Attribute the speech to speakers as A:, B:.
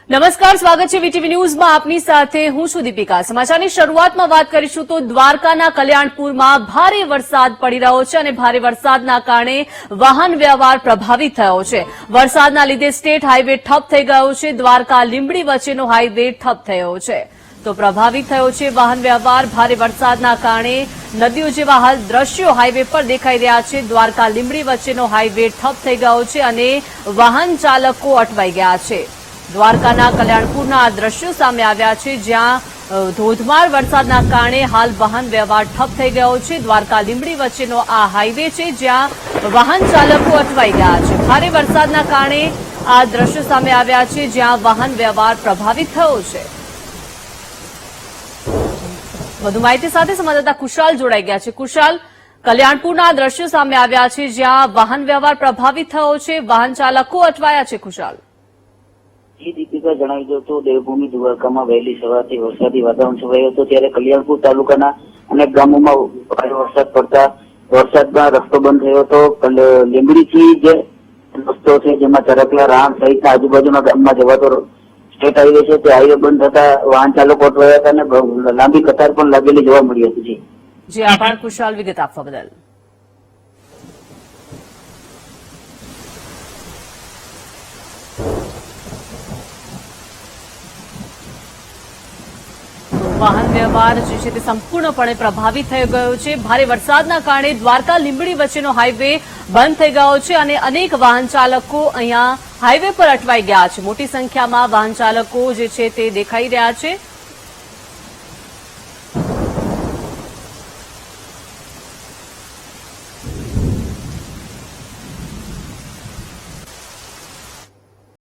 A: નમસ્કાર, સ્વાગત છે વીટીવી ન્યૂઝમાં. આપની સાથે હું છું દીપિકા. સમાચારની શરૂઆતમાં વાત કરીશું તો દ્વારકાના કલ્યાણપુરમાં ભારે વરસાદ પડી રહ્યો છે અને ભારે વરસાદના કારણે વાહન વ્યવહાર પ્રભાવિત થયો છે. વરસાદના લીધે સ્ટેટ હાઈવે ઠપ થઈ ગયો છે. દ્વારકા લીંબડી વચ્ચેનો હાઈવે ઠપ થયો છે તો પ્રભાવિત થયો છે વાહન વ્યવહાર. ભારે વરસાદના કારણે નદીઓ જેવા હાલ દ્રશ્યો હાઈવે પર દેખાઈ રહ્યા છે. દ્વારકા લીંબડી વચ્ચેનો હાઈવે ઠપ થઈ ગયો છે અને વાહન ચાલકો અટવાઈ ગયા છે. દ્વારકાના કલ્યાણપુરના આ દ્રશ્યો સામે આવ્યા છે, જ્યાં ધોધમાર વરસાદના કારણે હાલ વાહન વ્યવહાર ઠપ થઈ ગયો છે. દ્વારકા લીંબડી વચ્ચેનો આ હાઈવે છે, જ્યાં વાહન ચાલકો અટવાઈ ગયા છે. ભારે વરસાદના કારણે આ દ્રશ્યો સામે આવ્યા છે, જ્યાં વાહન વ્યવહાર પ્રભાવિત થયો છે. વધુ માહિતી સાથે સંવાદદાતા કુશાલ જોડાઈ ગયા છે. કુશાલ, કલ્યાણપુરના દ્રશ્યો સામે આવ્યા છે, જ્યાં વાહન વ્યવહાર પ્રભાવિત થયો છે, વાહન ચાલકો અટવાયા છે. કુશાલ,
B: દીપિકા જણાવી દઉં તો દેવભૂમિ દ્વારકામાં વહેલી સવારથી વરસાદી વાતાવરણ છવાયું હતું, ત્યારે કલ્યાણપુર તાલુકાના અનેક ગામોમાં ભારે વરસાદ પડતા વરસાદમાં રસ્તો બંધ થયો હતો. લીંબડીથી જે રસ્તો છે, જેમાં ચરકલા, રામ સહિતના આજુબાજુના ગામમાં જવાતો સ્ટેટ હાઈવે છે, તે હાઈવે બંધ થતા વાહન ચાલકો અટવાયા હતા અને લાંબી કતાર પણ લાગેલી જોવા મળી હતી.
A: જી આભાર કુશાલ, વિગત આપવા બદલ. વાહન વ્યવહાર જે છે તે સંપૂર્ણપણે પ્રભાવિત થઈ ગયો છે. ભારે વરસાદના કારણે દ્વારકા લીંબડી વચ્ચેનો હાઈવે બંધ થઈ ગયો છે અને અનેક વાહન ચાલકો અહીંયા હાઈવે પર અટવાઈ ગયા છે. મોટી સંખ્યામાં વાહન ચાલકો જે છે તે દેખાઈ રહ્યા છે.